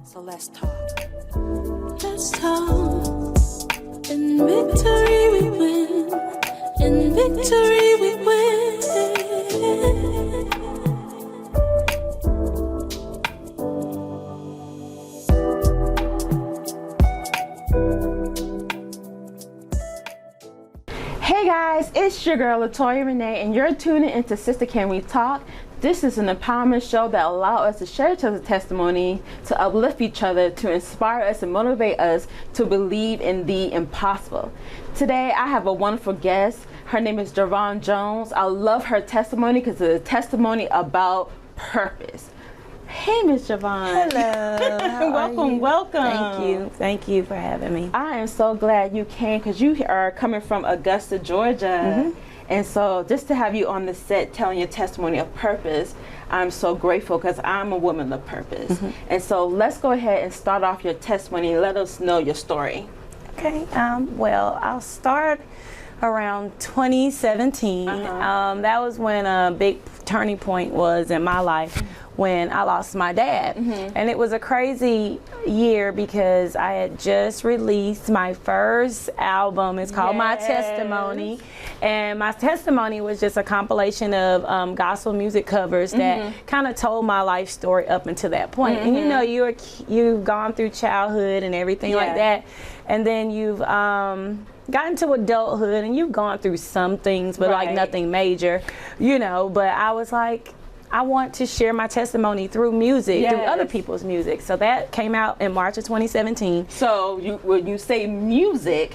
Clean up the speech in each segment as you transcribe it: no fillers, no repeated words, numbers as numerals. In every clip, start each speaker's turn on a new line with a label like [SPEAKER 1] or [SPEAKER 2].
[SPEAKER 1] So let's talk.
[SPEAKER 2] Let's talk. In victory we win. In victory we win.
[SPEAKER 3] Hey guys, it's your girl Latoya Renee, and you're tuning into Sister Can We Talk. This is an empowerment show that allows us to share each other's testimony, to uplift each other, to inspire us and motivate us to believe in the impossible. Today I have a wonderful guest. Her name is JaVonne Jones. I love her testimony because it's a testimony about purpose. Hey, Miss JaVonne.
[SPEAKER 4] Hello.
[SPEAKER 3] Welcome.
[SPEAKER 4] Thank you for having me.
[SPEAKER 3] I am so glad you came because you are coming from Augusta, Georgia. And so just to have you on the set telling your testimony of purpose, I'm so grateful because I'm a woman of purpose. And so let's go ahead and start off your testimony and let us know your story.
[SPEAKER 4] Okay. Well, I'll start around 2017. That was when a big turning point was in my life. When I lost my dad. And it was a crazy year because I had just released my first album. It's called My Testimony. And my testimony was just a compilation of gospel music covers that kind of told my life story up until that point. And you know, you've gone through childhood and everything like that. And then you've gotten to adulthood and you've gone through some things, but like nothing major, you know. But I was like, I want to share my testimony through music, through other people's music. So that came out in March of 2017.
[SPEAKER 3] So when you say music,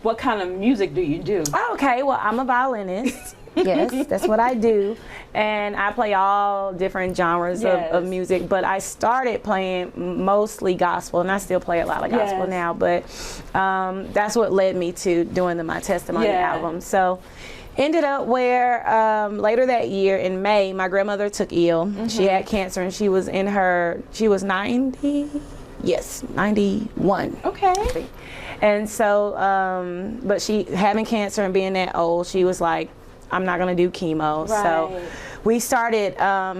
[SPEAKER 3] what kind of music do you do?
[SPEAKER 4] Okay, well, I'm a violinist. Yes, that's what I do. And I play all different genres of music, but I started playing mostly gospel, and I still play a lot of gospel now, but that's what led me to doing the My Testimony album. So ended up where later that year in May, my grandmother took ill. She had cancer and she was 90, yes, 91.
[SPEAKER 3] Okay.
[SPEAKER 4] And so, but she having cancer and being that old, she was like, I'm not gonna do chemo. So we started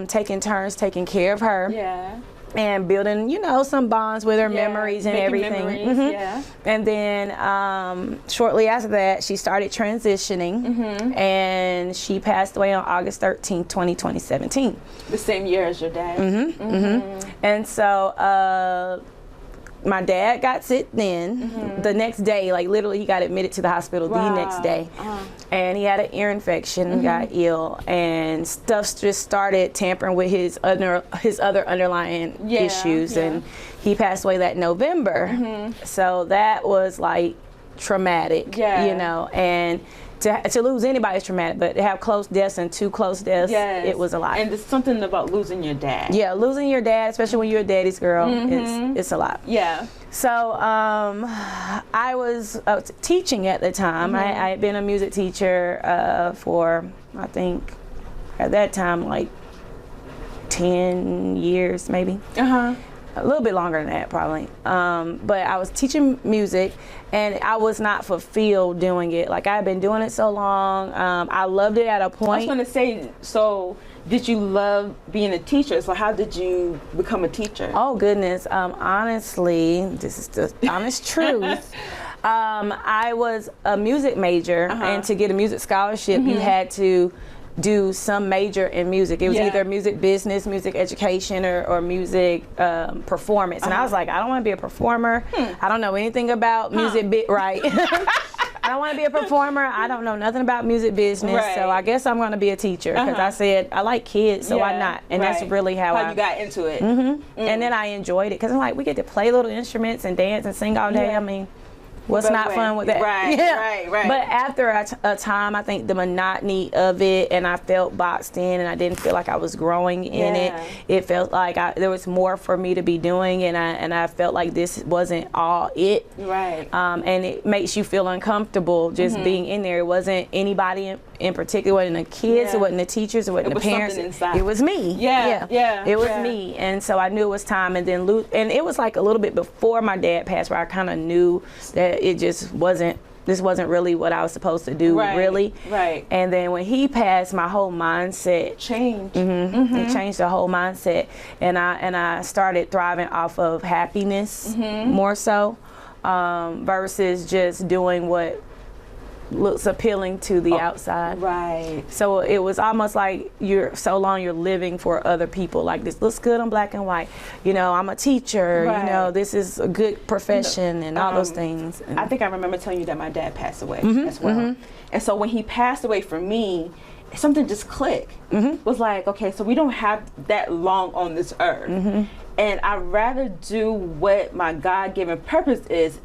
[SPEAKER 4] taking turns taking care of her. And building, you know, some bonds with her, memories and everything. And then shortly after that, she started transitioning, and she passed away on August 13th, 2017.
[SPEAKER 3] The same year as your dad.
[SPEAKER 4] And so my dad got sick then. The next day, like literally, he got admitted to the hospital the next day, and he had an ear infection, got ill, and stuff just started tampering with his other underlying issues, and he passed away that November. So that was like traumatic, you know, and to lose anybody is traumatic, but to have close deaths and two close deaths, it was a lot.
[SPEAKER 3] And there's something about losing your dad.
[SPEAKER 4] Yeah, losing your dad, especially when you're a daddy's girl, it's a lot. So I was teaching at the time. I had been a music teacher for, I think, at that time, like 10 years maybe. A little bit longer than that probably, but I was teaching music and I was not fulfilled doing it. Like I had been doing it so long, I loved it at a point.
[SPEAKER 3] I was going to say, so did you love being a teacher? So how did you become a teacher?
[SPEAKER 4] Oh goodness, honestly, this is the honest truth. I was a music major, and to get a music scholarship, you had to do some major in music. It was either music business, music education, or music performance. And I was like, I don't want to be a performer. I don't know anything about music, I don't want to be a performer. I don't know nothing about music business. So I guess I'm going to be a teacher because I said, I like kids, so why not? And that's really how
[SPEAKER 3] you got into it.
[SPEAKER 4] And then I enjoyed it because I'm like, we get to play little instruments and dance and sing all day. I mean, what's not fun with that?
[SPEAKER 3] Right.
[SPEAKER 4] But after a time, I think the monotony of it, and I felt boxed in, and I didn't feel like I was growing in it. It felt like there was more for me to be doing, and I felt like this wasn't all it. And it makes you feel uncomfortable just being in there. It wasn't anybody in particular. It wasn't the kids. It wasn't the teachers. It wasn't the parents. It was me. It was me. And so I knew it was time. And then and it was like a little bit before my dad passed, where I kind of knew that it just wasn't this wasn't really what I was supposed to do, really.
[SPEAKER 3] Right.
[SPEAKER 4] And then when he passed, my whole mindset
[SPEAKER 3] changed.
[SPEAKER 4] It changed the whole mindset, and I started thriving off of happiness more so, versus just doing what looks appealing to the outside.
[SPEAKER 3] Right.
[SPEAKER 4] So it was almost like you're living for other people. Like, this looks good on black and white. You know, I'm a teacher.
[SPEAKER 3] Right.
[SPEAKER 4] You know, this is a good profession and all those things. And
[SPEAKER 3] I think I remember telling you that my dad passed away as well. And so when he passed away for me, something just clicked. Was like, okay, so we don't have that long on this earth. And I'd rather do what my God-given purpose is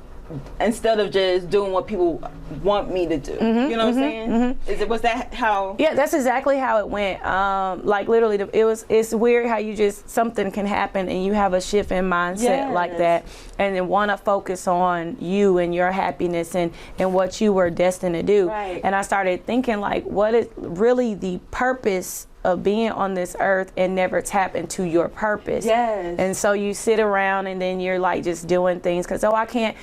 [SPEAKER 3] instead of just doing what people want me to do. You know what I'm saying? Was that how?
[SPEAKER 4] Yeah, that's exactly how it went. Like, literally, it's weird how you just, something can happen and you have a shift in mindset like that, and then want to focus on you and your happiness and what you were destined to do.
[SPEAKER 3] Right.
[SPEAKER 4] And I started thinking, like, what is really the purpose of being on this earth, and never tap into your purpose.
[SPEAKER 3] Yes.
[SPEAKER 4] And so you sit around and then you're like just doing things because, I can't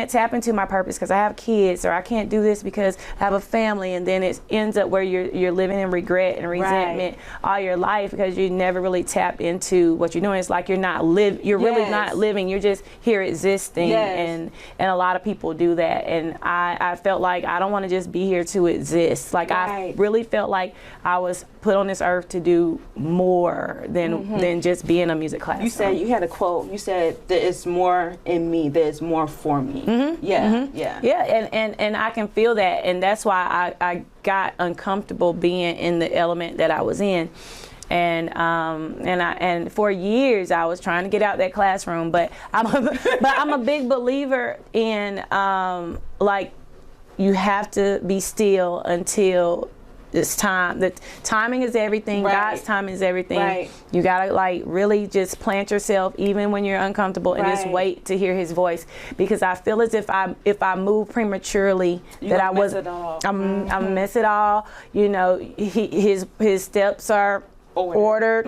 [SPEAKER 4] tap into my purpose because I have kids, or I can't do this because I have a family, and then it ends up where you're living in regret and resentment all your life because you never really tapped into what you're doing. It's like you're really not living, you're just here existing. And a lot of people do that, and I felt like I don't want to just be here to exist. Like, I really felt like I was put on this earth to do more than just be in a music class.
[SPEAKER 3] You said, you had a quote, you said, there is more in me, there's more for me. And
[SPEAKER 4] I can feel that, and that's why I got uncomfortable being in the element that I was in. And for years I was trying to get out that classroom, but I'm a big believer in like, you have to be still until it's time. The timing is everything. God's timing is everything. You gotta, like, really just plant yourself even when you're uncomfortable and just wait to hear His voice, because I feel as if I move prematurely, that I was I'm miss it all. You know, his steps are ordered.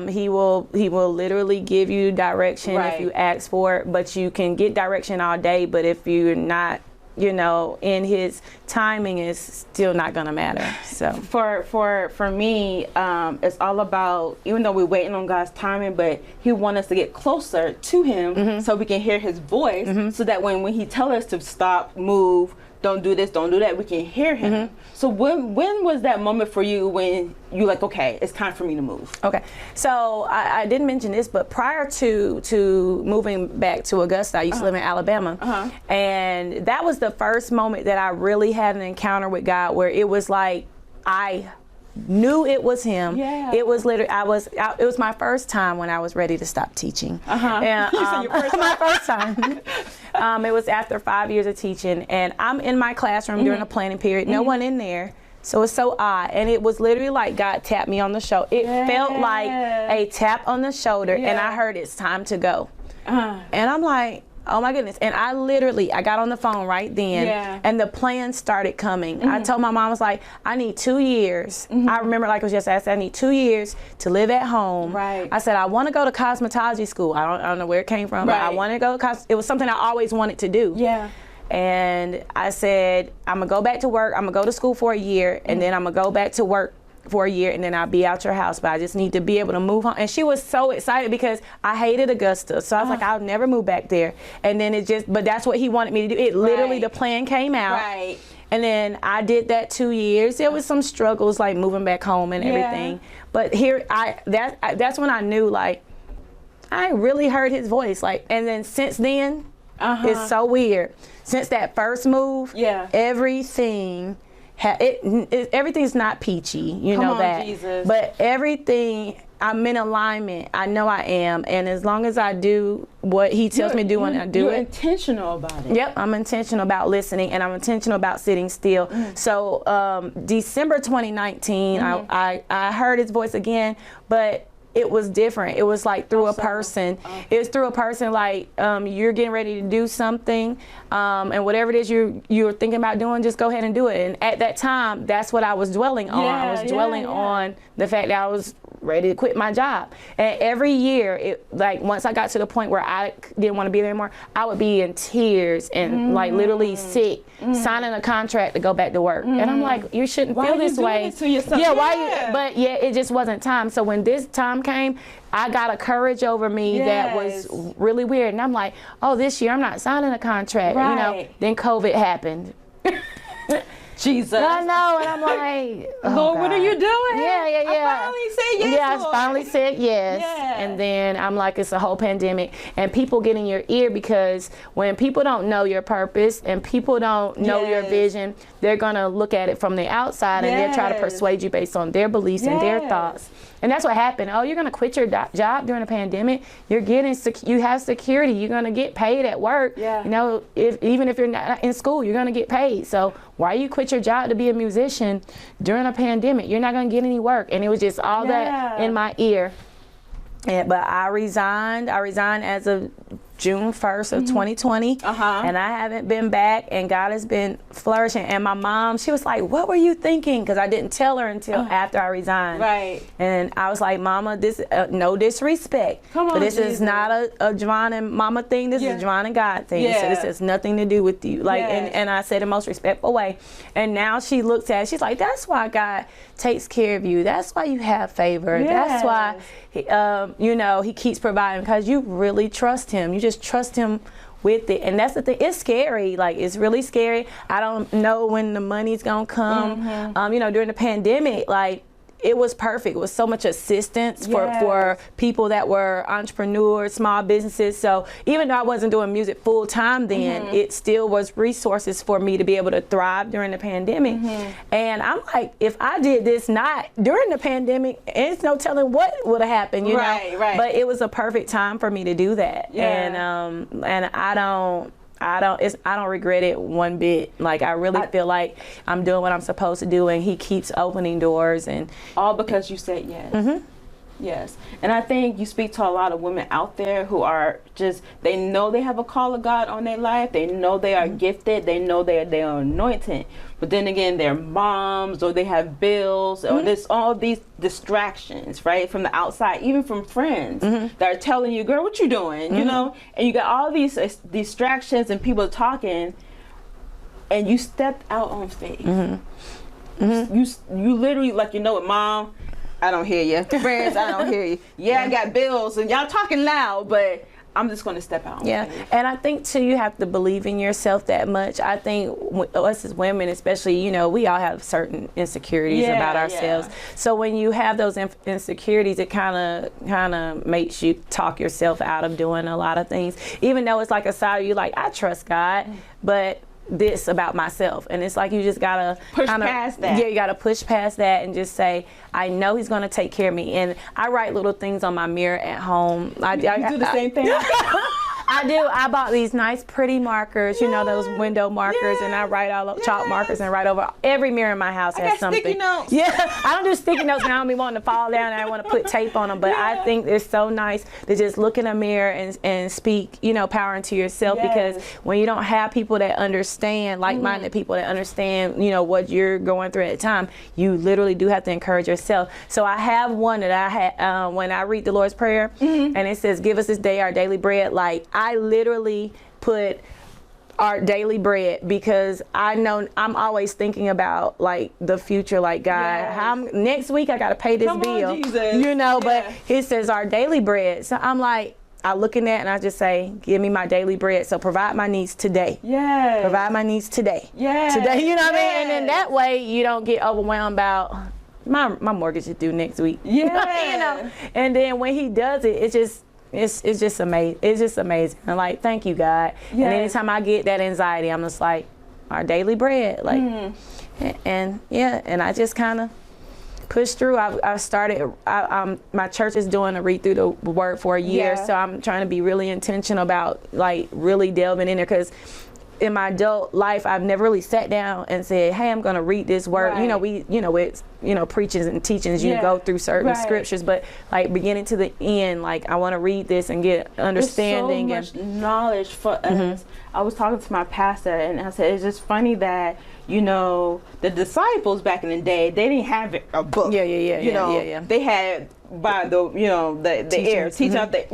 [SPEAKER 4] He will literally give you direction if you ask for it, but you can get direction all day, but if you're not, you know, in His timing, is still not gonna matter. So
[SPEAKER 3] for me, it's all about, even though we're waiting on God's timing, but He wants us to get closer to Him so we can hear His voice, so that when He tells us to stop, move, don't do this, don't do that, we can hear Him. So when was that moment for you when you like, okay, it's time for me to move? Okay,
[SPEAKER 4] so I didn't mention this, but prior to moving back to Augusta, I used to live in Alabama, and that was the first moment that I really had an encounter with God, where it was like, I knew it was Him. It was literally, it was my first time when I was ready to stop teaching. And,
[SPEAKER 3] you said your first time?
[SPEAKER 4] my first time. It was after 5 years of teaching, and I'm in my classroom during the planning period. No one in there. So it's so odd, and it was literally like God tapped me on the shoulder. It felt like a tap on the shoulder, and I heard, it's time to go. And I'm like, oh my goodness. And I got on the phone right then, and the plan started coming. I told my mom, I was like, I need 2 years. I remember like it was yesterday. I said, I need 2 years to live at home. I said, I want to go to cosmetology school. I don't know where it came from, but I want to go to it was something I always wanted to do. And I said, I'm gonna go back to work. I'm gonna go to school for a year, and then I'm gonna go back to work for a year, and then I'll be out your house, but I just need to be able to move on. And she was so excited because I hated Augusta. So I was like, I'll never move back there. And then but that's what He wanted me to do. It literally, the plan came out. And then I did that 2 years. There was some struggles like moving back home and everything. But that's when I knew, like, I really heard His voice. Like, and then since then, it's so weird. Since that first move, everything's not peachy, you
[SPEAKER 3] Come
[SPEAKER 4] know
[SPEAKER 3] on,
[SPEAKER 4] that.
[SPEAKER 3] Jesus.
[SPEAKER 4] But everything, I'm in alignment. I know I am, and as long as I do what He tells me to do, when I do
[SPEAKER 3] you're
[SPEAKER 4] it.
[SPEAKER 3] intentional about it.
[SPEAKER 4] Yep, I'm intentional about listening, and I'm intentional about sitting still. So December 2019, I heard His voice again, but it was different. It was like through a person. It was through a person, like, you're getting ready to do something, and whatever it is you're thinking about doing, just go ahead and do it. And at that time, that's what I was dwelling on. I was dwelling on the fact that I was ready to quit my job. And every year, like once I got to the point where I didn't want to be there anymore, I would be in tears and like literally sick, signing a contract to go back to work. And I'm like, you shouldn't feel this way.
[SPEAKER 3] To yourself?
[SPEAKER 4] Yeah, why you? But yeah, it just wasn't time. So when this time came, I got a courage over me that was really weird. And I'm like, oh, this year I'm not signing a contract. You know, then COVID happened.
[SPEAKER 3] Jesus.
[SPEAKER 4] I know, and I'm like, oh,
[SPEAKER 3] Lord,
[SPEAKER 4] God.
[SPEAKER 3] What are you doing?
[SPEAKER 4] Yeah.
[SPEAKER 3] I finally said yes,
[SPEAKER 4] Yeah,
[SPEAKER 3] Lord.
[SPEAKER 4] I finally said yes.
[SPEAKER 3] Yeah.
[SPEAKER 4] And then I'm like, it's a whole pandemic. And people get in your ear because when people don't know your purpose and people don't know your vision, they're going to look at it from the outside and they'll try to persuade you based on their beliefs and their thoughts. And that's what happened. Oh, you're going to quit your job during a pandemic. You're getting, you have security. You're going to get paid at work.
[SPEAKER 3] Yeah.
[SPEAKER 4] You know, even if you're not in school, you're going to get paid. So why you quit your job to be a musician during a pandemic? You're not going to get any work. And it was just all that in my ear. But I resigned. I resigned as of June 1st of 2020. And I haven't been back, and God has been flourishing. And my mom, she was like, what were you thinking? Because I didn't tell her until after I resigned.
[SPEAKER 3] Right.
[SPEAKER 4] And I was like, Mama, this no disrespect.
[SPEAKER 3] Come on,
[SPEAKER 4] but this
[SPEAKER 3] Jesus.
[SPEAKER 4] is not a JaVonne and Mama thing. This is a JaVonne and God thing. So this has nothing to do with you. Like, and I said in the most respectful way. And now she looks at it, she's like, that's why God takes care of you. That's why you have favor. That's why you know, he keeps providing, because you really trust him. You just trust him with it. And that's the thing. It's scary. Like, it's really scary. I don't know when the money's gonna come. You know, during the pandemic, like, it was perfect. It was so much assistance for people that were entrepreneurs, small businesses. So even though I wasn't doing music full time then, it still was resources for me to be able to thrive during the pandemic. And I'm like, if I did this not during the pandemic, it's no telling what would have happened, you know?
[SPEAKER 3] Right.
[SPEAKER 4] But it was a perfect time for me to do that. And I don't regret it one bit. Like, I really feel like I'm doing what I'm supposed to do, and he keeps opening doors. And
[SPEAKER 3] all because you said yes. Yes. And I think you speak to a lot of women out there who are just, they know they have a call of God on their life. They know they are gifted. They know they are anointed. But then again, they're moms, or they have bills, or there's all these distractions, right? From the outside, even from friends that are telling you, girl, what you doing? You know? And you got all these distractions and people talking, and you stepped out on faith. You literally, like, you know what, Mom, I don't hear you. Friends, I don't hear you. Yeah, I got bills, and y'all talking loud, but I'm just going to step out.
[SPEAKER 4] And I think too, you have to believe in yourself that much. I think us as women, especially, you know, we all have certain insecurities about ourselves. So when you have those insecurities, it kind of makes you talk yourself out of doing a lot of things. Even though it's like a side of you, like, I trust God, but this about myself. And it's like, you just gotta
[SPEAKER 3] push past that.
[SPEAKER 4] Yeah, you gotta push past that and just say, I know he's gonna take care of me. And I write little things on my mirror at home. I do the
[SPEAKER 3] same thing.
[SPEAKER 4] I do. I bought these nice pretty markers, you know, those window markers, and I write all chalk markers and write over every mirror in my house has something.
[SPEAKER 3] Sticky notes.
[SPEAKER 4] Yeah, I don't do sticky notes now. I don't be wanting to fall down and I want to put tape on them, but I think it's so nice to just look in a mirror and speak, you know, power into yourself, because when you don't have people that understand, like-minded people that understand, you know, what you're going through at the time, you literally do have to encourage yourself. So I have one that I had when I read the Lord's Prayer, and it says, give us this day our daily bread. Like, I literally put our daily bread, because I know I'm always thinking about, like, the future, like, God, next week I got to pay this bill, you know, but it says our daily bread. So I'm like, I look in that and I just say, give me my daily bread. So provide my needs today. Provide my needs today. Today, you know what I mean? And then that way you don't get overwhelmed about, my mortgage is due next week. You know? And then when he does it, it's just amazing. It's just amazing. And, like, thank you, God. And anytime I get that anxiety, I'm just like, our daily bread. Like, and I just kind of push through. I started, my church is doing a read through the word for a year. So I'm trying to be really intentional about, like, really delving in there, because in my adult life, I've never really sat down and said, hey, I'm going to read this word. You know, preachings and teachings, you go through certain scriptures, but, like, beginning to the end, like, I want to read this and get understanding.
[SPEAKER 3] There's so much knowledge for us. I was talking to my pastor, and I said, it's just funny that, you know, the disciples back in the day, they didn't have a book. You know, they had by the the air, teaching out the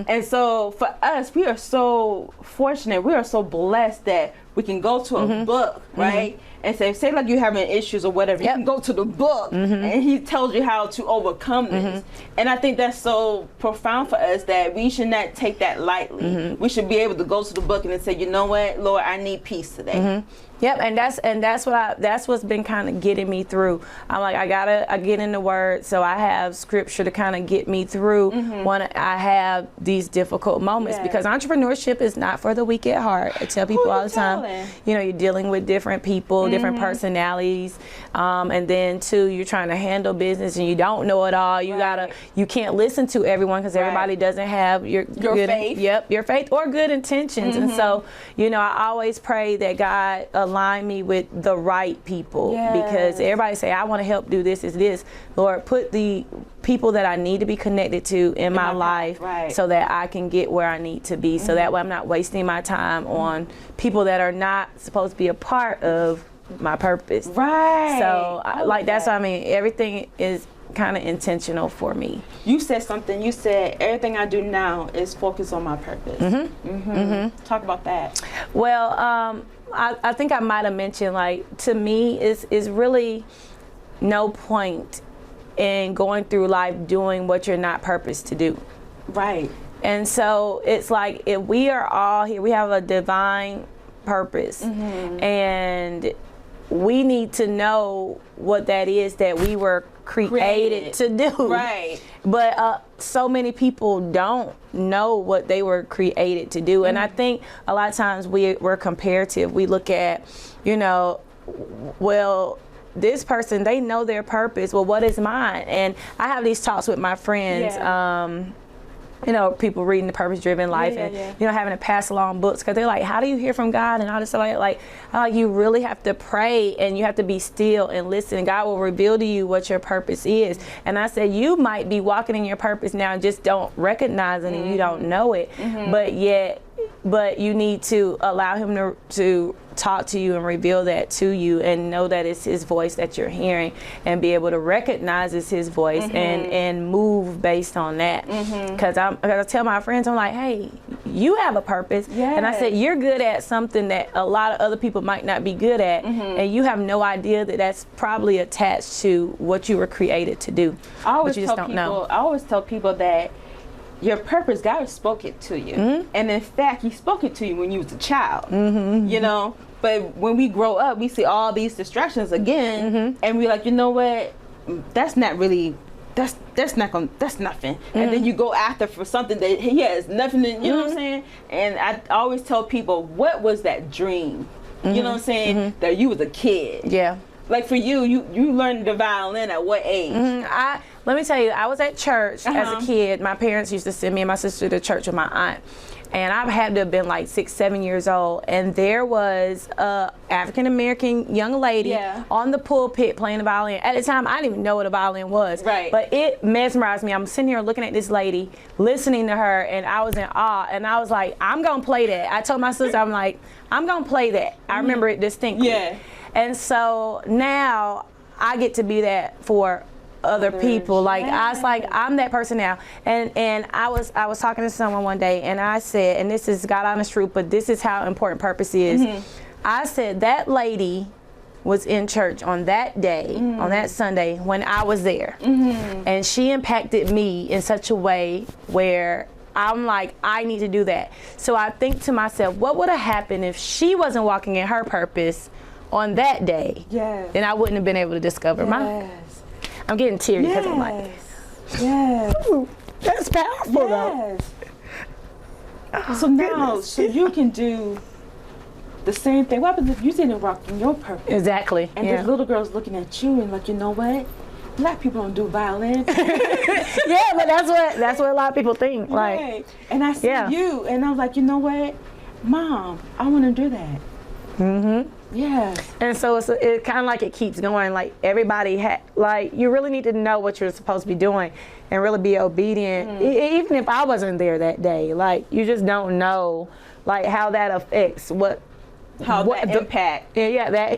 [SPEAKER 3] And so for us, we are so fortunate, we are so blessed that we can go to a book, right? And say like you're having issues or whatever, you can go to the book and he tells you how to overcome this. And I think that's so profound for us that we should not take that lightly. We should be able to go to the book and then say, you know what, Lord, I need peace today.
[SPEAKER 4] Yep, and that's what's been kind of getting me through. I'm like, I get in the Word, so I have scripture to kind of get me through when I have these difficult moments. Because entrepreneurship is not for the weak at heart. I tell people all the time, you're dealing with different people, different personalities, and then too, you're trying to handle business and you don't know it all. You can't listen to everyone because everybody doesn't have your good
[SPEAKER 3] faith.
[SPEAKER 4] Your faith or good intentions. And so, I always pray that God align me with the right people, because everybody say, I want to help do this, is this. Lord, put the people that I need to be connected to in my life so that I can get where I need to be. So that way I'm not wasting my time on people that are not supposed to be a part of my purpose.
[SPEAKER 3] Right.
[SPEAKER 4] So that's what I mean. Everything is kind of intentional for me.
[SPEAKER 3] You said something. You said everything I do now is focused on my purpose. Talk about that.
[SPEAKER 4] Well, I think I might have mentioned, like, to me is really no point in going through life doing what you're not purposed to do.
[SPEAKER 3] Right.
[SPEAKER 4] And so it's like, if we are all here, we have a divine purpose, and we need to know what that is that we were created to do. Right. But so many people don't know what they were created to do. And I think a lot of times we're comparative. We look at, well, this person, they know their purpose. Well, what is mine? And I have these talks with my friends. People reading The Purpose-Driven Life and having to pass along books, because they're like, how do you hear from God and all this stuff like you really have to pray and you have to be still and listen, and God will reveal to you what your purpose is. And I said, you might be walking in your purpose now and just don't recognize it and you don't know it, but you need to allow him to talk to you and reveal that to you, and know that it's his voice that you're hearing, and be able to recognize it's his voice and move based on that. Because I tell my friends, I'm like, hey, you have a purpose. And I said, you're good at something that a lot of other people might not be good at, and you have no idea that that's probably attached to what you were created to do. But you just don't know.
[SPEAKER 3] I always tell people that your purpose, God spoke it to you. And in fact, he spoke it to you when you was a child, But when we grow up, we see all these distractions again, and we're like, you know what? That's not really, that's nothing. And then you go after for something that he has nothing, you know what I'm saying? And I always tell people, what was that dream? You know what I'm saying? That you was a kid. Yeah. Like for you learned the violin at what age?
[SPEAKER 4] Let me tell you, I was at church as a kid. My parents used to send me and my sister to church with my aunt. And I had to have been like 6, 7 years old. And there was a African-American young lady on the pulpit playing the violin. At the time, I didn't even know what a violin was. Right. But it mesmerized me. I'm sitting here looking at this lady, listening to her, and I was in awe. And I was like, I'm going to play that. I told my sister, I'm like, I'm going to play that. I remember it distinctly. Yeah. And so now I get to be that for other people. Like I was like, I'm that person now. And I was talking to someone one day, and I said, and this is God honest truth, but this is how important purpose is. I said, that lady was in church on that day, on that Sunday when I was there, and she impacted me in such a way where I'm like, I need to do that. So I think to myself, what would have happened if she wasn't walking in her purpose on that day? Then I wouldn't have been able to discover mine. I'm getting teary because I'm like, ooh, that's powerful though.
[SPEAKER 3] So now, so you can do the same thing. What happens if you didn't rock in your purpose?
[SPEAKER 4] Exactly.
[SPEAKER 3] And this little girl's looking at you and like, you know what? Black people don't do violin.
[SPEAKER 4] But that's what a lot of people think. Like,
[SPEAKER 3] and I see you, and I was like, you know what, Mom, I want to do that. Yeah.
[SPEAKER 4] And so it kind of like it keeps going. Like everybody like you really need to know what you're supposed to be doing and really be obedient. Even if I wasn't there that day, like you just don't know like how that affects that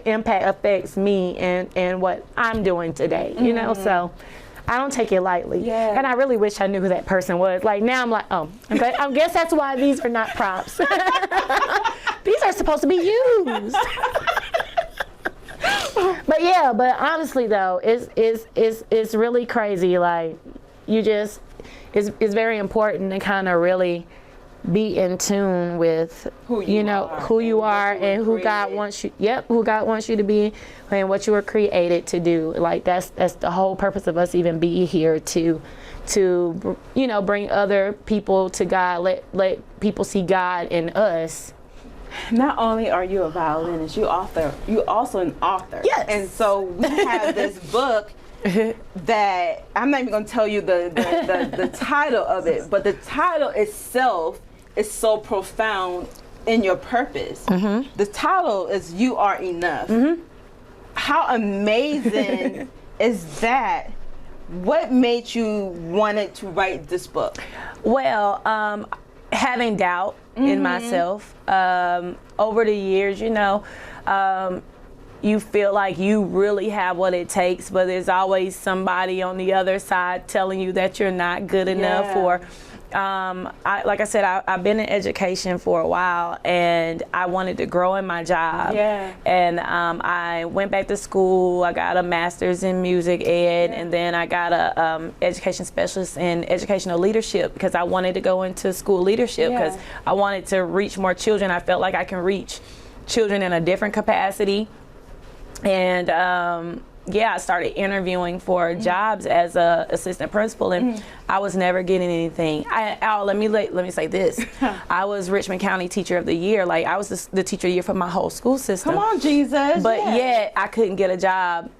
[SPEAKER 4] impact affects me and what I'm doing today. You know, so I don't take it lightly.
[SPEAKER 3] Yeah.
[SPEAKER 4] And I really wish I knew who that person was. Like now I'm like, oh, but I guess that's why these are not props. These are supposed to be used. But honestly though, it's really crazy. Like you just, it's very important to kind of really be in tune with who you are and who God wants you. Who God wants you to be and what you were created to do. Like that's the whole purpose of us even be here to bring other people to God. Let people see God in us.
[SPEAKER 3] Not only are you a violinist, you also an author.
[SPEAKER 4] Yes.
[SPEAKER 3] And so we have this book that I'm not even going to tell you the title of it, but the title itself is so profound in your purpose. Mm-hmm. The title is "You Are Enough." Mm-hmm. How amazing is that? What made you wanted to write this book?
[SPEAKER 4] Well, having doubt in myself over the years, you feel like you really have what it takes, but there's always somebody on the other side telling you that you're not good enough. Or like I said, I've been in education for a while, and I wanted to grow in my job. Yeah. And I went back to school. I got a master's in music ed, and then I got a education specialist in educational leadership because I wanted to go into school leadership because I wanted to reach more children. I felt like I can reach children in a different capacity. And I started interviewing for jobs as a assistant principal, and I was never getting anything. Let me say this: I was Richmond County Teacher of the Year. Like I was the Teacher of the Year for my whole school system.
[SPEAKER 3] Come on, Jesus!
[SPEAKER 4] But yet I couldn't get a job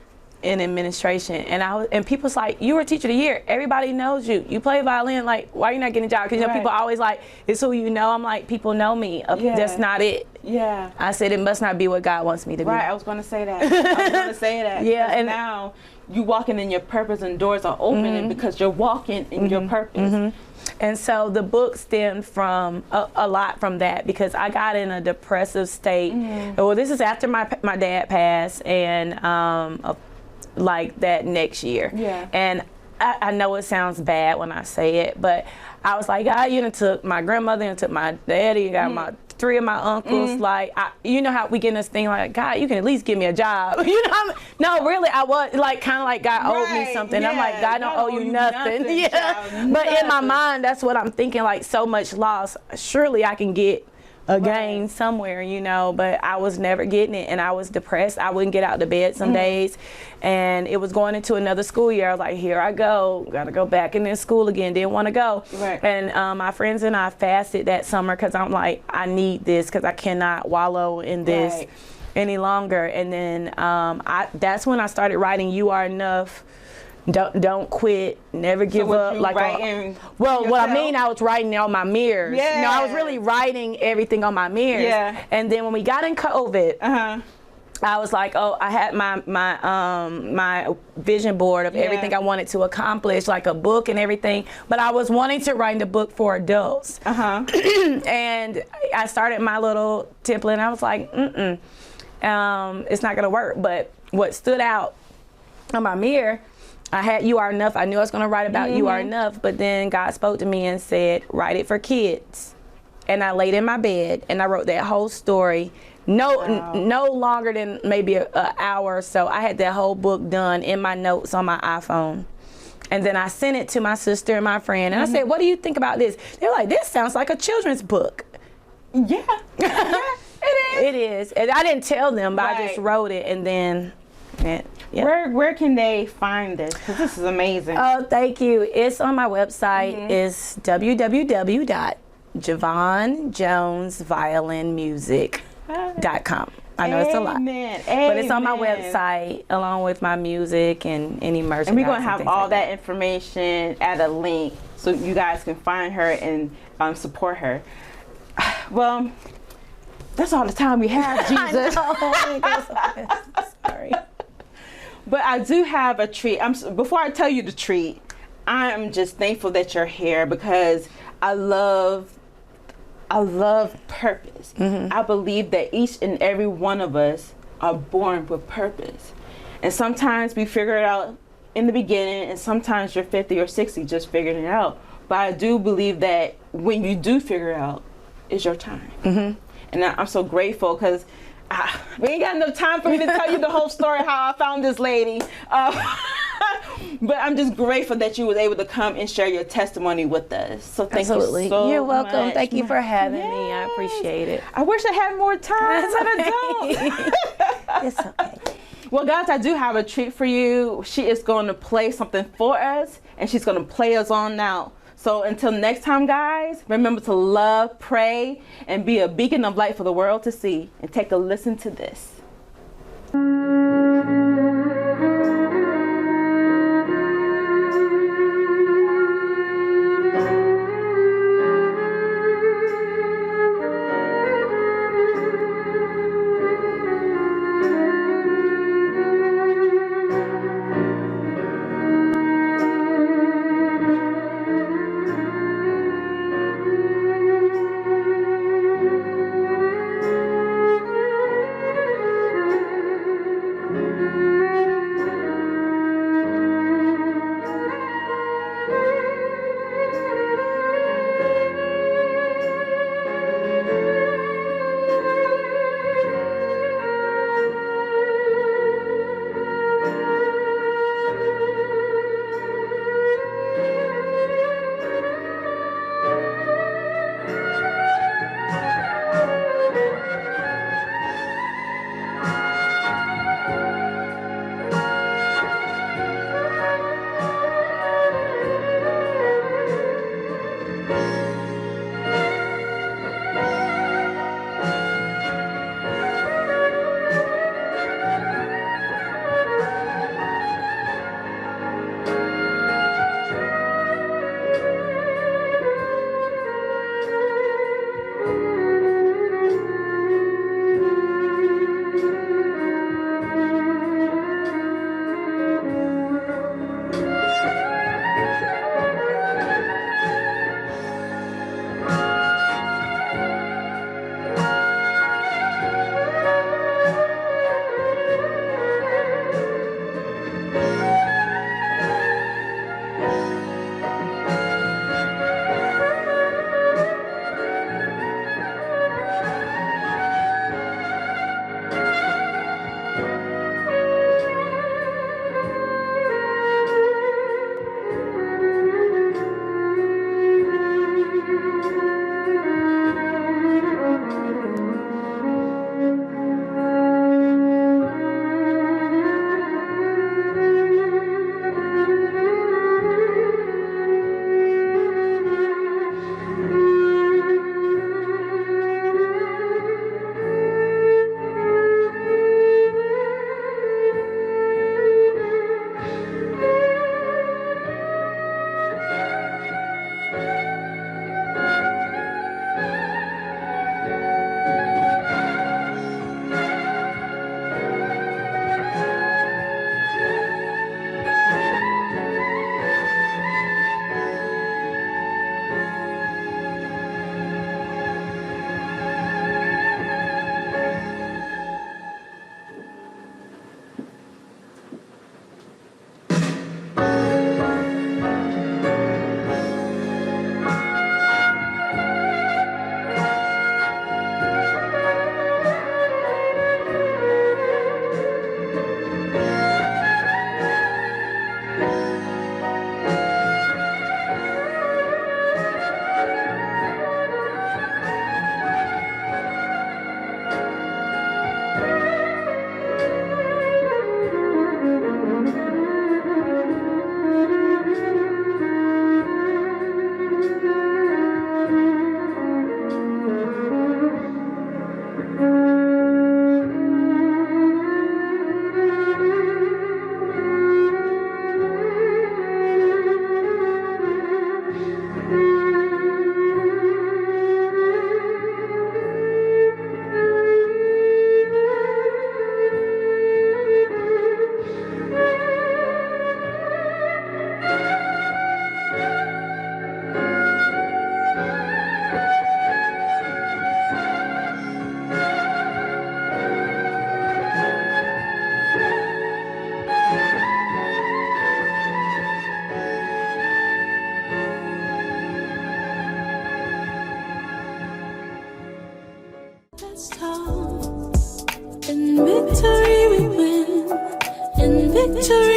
[SPEAKER 4] in administration, and people's like, you were Teacher of the Year. Everybody knows you. You play violin. Like, why are you not getting a job? Because people always like, it's who you know. I'm like, people know me. That's not it. Yeah. I said it must not be what God wants me to be.
[SPEAKER 3] Right. I was going to say that. Yeah. And now you walking in your purpose, and doors are opening because you're walking in your purpose. Mm-hmm.
[SPEAKER 4] And so the book stemmed from a lot from that, because I got in a depressive state. Well, this is after my dad passed, and like that next year. Yeah. And I know it sounds bad when I say it, but I was like, God, you done took my grandmother and took my daddy, you got three of my uncles. Like, you know how we get in this thing like, God, you can at least give me a job. No, really, I was like, kind of like God owed me something. Yeah. I'm like, God don't owe you nothing. But in my mind, that's what I'm thinking, like so much loss. Surely I can get a gain somewhere, but I was never getting it, and I was depressed. I wouldn't get out of bed some days, and it was going into another school year. I was like, here I go, gotta go back in this school again. Didn't want to go. Right. And my friends and I fasted that summer because I'm like, I need this because I cannot wallow in this any longer. And then that's when I started writing "You Are Enough." Don't quit, never give up. Like what I mean, I was writing on my mirrors. Yeah. I was really writing everything on my mirrors. Yeah. And then when we got in COVID, I was like, I had my vision board of everything I wanted to accomplish, like a book and everything. But I was wanting to write a book for adults. And I started my little template, and I was like, it's not gonna work. But what stood out on my mirror, I had "You Are Enough." I knew I was going to write about "You Are Enough," but then God spoke to me and said, write it for kids. And I laid in my bed and I wrote that whole story. No longer than maybe an hour or so. I had that whole book done in my notes on my iPhone. And then I sent it to my sister and my friend, and I said, what do you think about this? They were like, this sounds like a children's book.
[SPEAKER 3] Yeah.
[SPEAKER 4] It is. And I didn't tell them, but I just wrote it, and then
[SPEAKER 2] Where can they find this? Because this is amazing.
[SPEAKER 4] Oh, thank you. It's on my website. It's www.JaVonneJonesViolinmusic.com. I know it's a lot. But it's on my website along with my music and any merchandise.
[SPEAKER 3] And we're going to have all that information at a link so you guys can find her and support her. Well, that's all the time we have, Jesus. Sorry. But I do have a treat. Before I tell you the treat, I'm just thankful that you're here because I love purpose. I believe that each and every one of us are born with purpose. And sometimes we figure it out
[SPEAKER 2] in the beginning, and sometimes you're 50 or 60 just figuring it out. But I do believe that when you do figure it out, it's your time. Mm-hmm. And I'm so grateful because we ain't got enough time for me to tell you the whole story how I found this lady. But I'm just grateful that you was able to come and share your testimony with us. So thank
[SPEAKER 4] Absolutely.
[SPEAKER 2] you so
[SPEAKER 4] You're welcome.
[SPEAKER 2] much.
[SPEAKER 4] Thank you for having me. I appreciate it.
[SPEAKER 2] I wish I had more time, but I don't.
[SPEAKER 4] It's okay.
[SPEAKER 2] Well, guys, I do have a treat for you. She is going to play something for us, and she's going to play us on now. So until next time, guys, remember to love, pray, and be a beacon of light for the world to see. And take a listen to this.
[SPEAKER 1] Let's talk. In victory we win. In victory